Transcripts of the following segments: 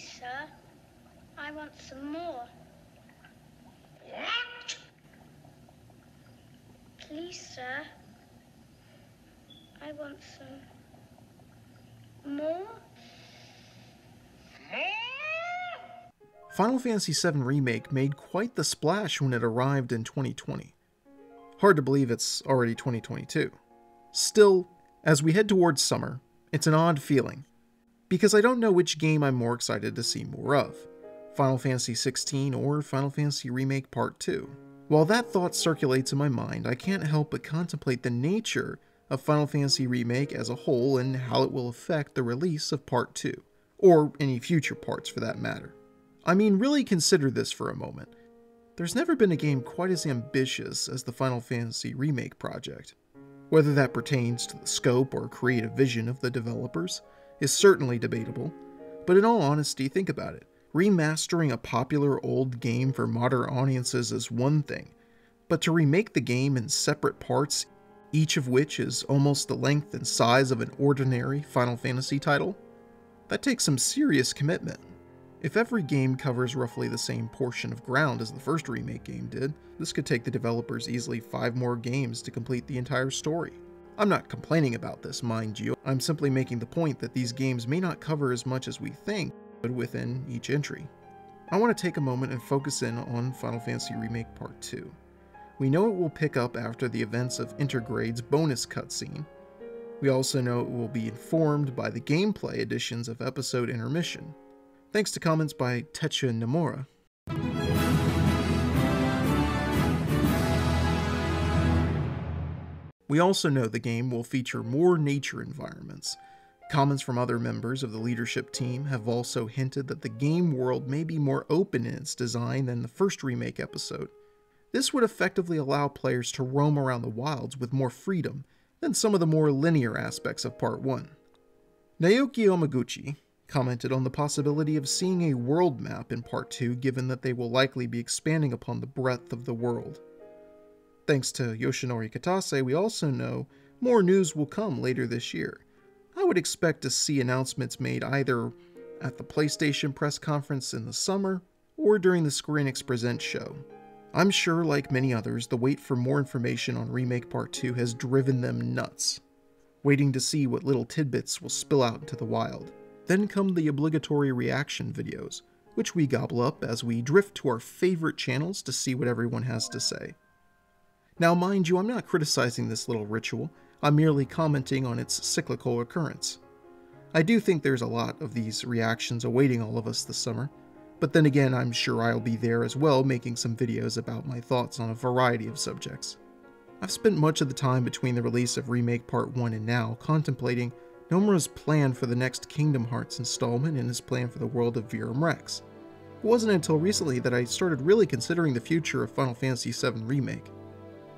Please, sir. I want some more. What? Please, sir. I want some more. Final Fantasy VII Remake made quite the splash when it arrived in 2020. Hard to believe it's already 2022. Still, as we head towards summer, it's an odd feeling, because I don't know which game I'm more excited to see more of, Final Fantasy XVI or Final Fantasy Remake Part 2. While that thought circulates in my mind, I can't help but contemplate the nature of Final Fantasy Remake as a whole and how it will affect the release of Part 2, or any future parts for that matter. I mean, really consider this for a moment. There's never been a game quite as ambitious as the Final Fantasy Remake project. Whether that pertains to the scope or creative vision of the developers is certainly debatable, but in all honesty, think about it. Remastering a popular old game for modern audiences is one thing, but to remake the game in separate parts, each of which is almost the length and size of an ordinary Final Fantasy title, that takes some serious commitment. If every game covers roughly the same portion of ground as the first remake game did, this could take the developers easily 5 more games to complete the entire story. I'm not complaining about this, mind you, I'm simply making the point that these games may not cover as much as we think within each entry. I want to take a moment and focus in on Final Fantasy Remake Part 2. We know it will pick up after the events of Intergrade's bonus cutscene. We also know it will be informed by the gameplay editions of Episode Intermission. Thanks to comments by Tetsuya Nomura. We also know the game will feature more nature environments. Comments from other members of the leadership team have also hinted that the game world may be more open in its design than the first remake episode. This would effectively allow players to roam around the wilds with more freedom than some of the more linear aspects of Part 1. Naoki Omaguchi commented on the possibility of seeing a world map in Part 2 given that they will likely be expanding upon the breadth of the world. Thanks to Yoshinori Kitase, we also know more news will come later this year. I would expect to see announcements made either at the PlayStation press conference in the summer or during the Square Enix Presents show. I'm sure, like many others, the wait for more information on Remake Part 2 has driven them nuts, waiting to see what little tidbits will spill out into the wild. Then come the obligatory reaction videos, which we gobble up as we drift to our favorite channels to see what everyone has to say. Now mind you, I'm not criticizing this little ritual, I'm merely commenting on its cyclical occurrence. I do think there's a lot of these reactions awaiting all of us this summer, but then again I'm sure I'll be there as well making some videos about my thoughts on a variety of subjects. I've spent much of the time between the release of Remake Part 1 and now contemplating Nomura's plan for the next Kingdom Hearts installment and his plan for the world of VII Remake. It wasn't until recently that I started really considering the future of Final Fantasy VII Remake.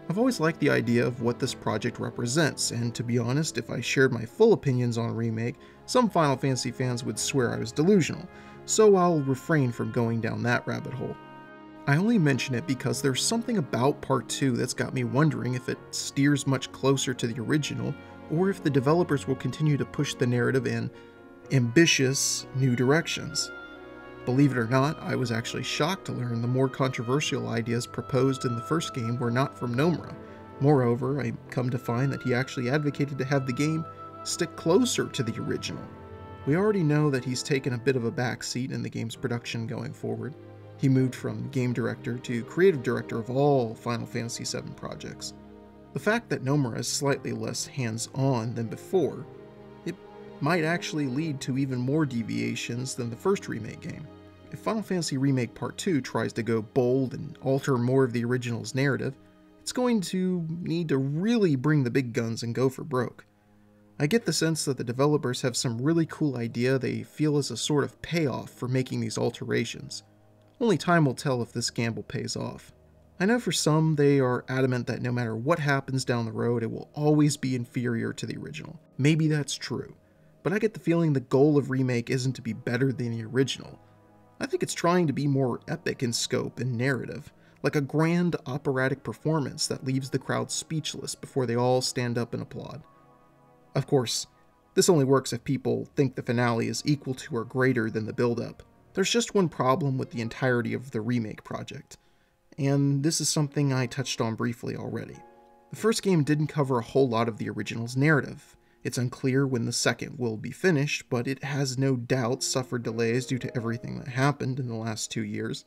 I've always liked the idea of what this project represents, and to be honest, if I shared my full opinions on Remake, some Final Fantasy fans would swear I was delusional, so I'll refrain from going down that rabbit hole. I only mention it because there's something about Part 2 that's got me wondering if it steers much closer to the original, or if the developers will continue to push the narrative in ambitious new directions. Believe it or not, I was actually shocked to learn the more controversial ideas proposed in the first game were not from Nomura. Moreover, I come to find that he actually advocated to have the game stick closer to the original. We already know that he's taken a bit of a backseat in the game's production going forward. He moved from game director to creative director of all Final Fantasy VII projects. The fact that Nomura is slightly less hands-on than before, it might actually lead to even more deviations than the first remake game. If Final Fantasy Remake Part 2 tries to go bold and alter more of the original's narrative, it's going to need to really bring the big guns and go for broke. I get the sense that the developers have some really cool idea they feel is a sort of payoff for making these alterations. Only time will tell if this gamble pays off. I know for some, they are adamant that no matter what happens down the road, it will always be inferior to the original. Maybe that's true, but I get the feeling the goal of Remake isn't to be better than the original. I think it's trying to be more epic in scope and narrative, like a grand operatic performance that leaves the crowd speechless before they all stand up and applaud. Of course, this only works if people think the finale is equal to or greater than the build-up. There's just one problem with the entirety of the remake project, and this is something I touched on briefly already. The first game didn't cover a whole lot of the original's narrative. It's unclear when the second will be finished, but it has no doubt suffered delays due to everything that happened in the last 2 years.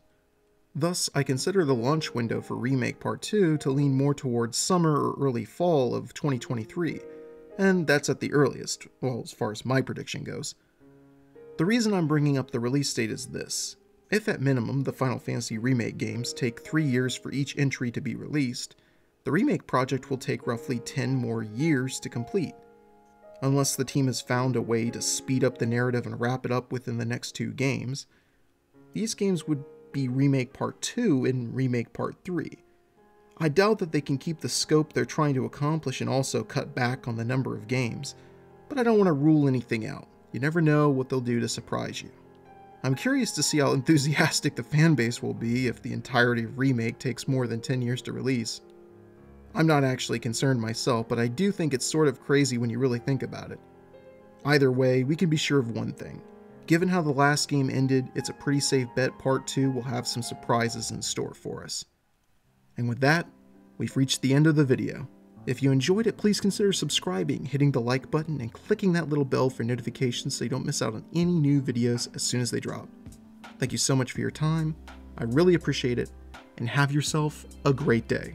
Thus, I consider the launch window for Remake Part 2 to lean more towards summer or early fall of 2023, and that's at the earliest, well, as far as my prediction goes. The reason I'm bringing up the release date is this. If at minimum the Final Fantasy Remake games take 3 years for each entry to be released, the remake project will take roughly 10 more years to complete. Unless the team has found a way to speed up the narrative and wrap it up within the next 2 games, these games would be Remake Part 2 and Remake Part 3. I doubt that they can keep the scope they're trying to accomplish and also cut back on the number of games, but I don't want to rule anything out. You never know what they'll do to surprise you. I'm curious to see how enthusiastic the fanbase will be if the entirety of Remake takes more than 10 years to release. I'm not actually concerned myself, but I do think it's sort of crazy when you really think about it. Either way, we can be sure of one thing. Given how the last game ended, it's a pretty safe bet Part 2 will have some surprises in store for us. And with that, we've reached the end of the video. If you enjoyed it, please consider subscribing, hitting the like button, and clicking that little bell for notifications so you don't miss out on any new videos as soon as they drop. Thank you so much for your time, I really appreciate it, and have yourself a great day.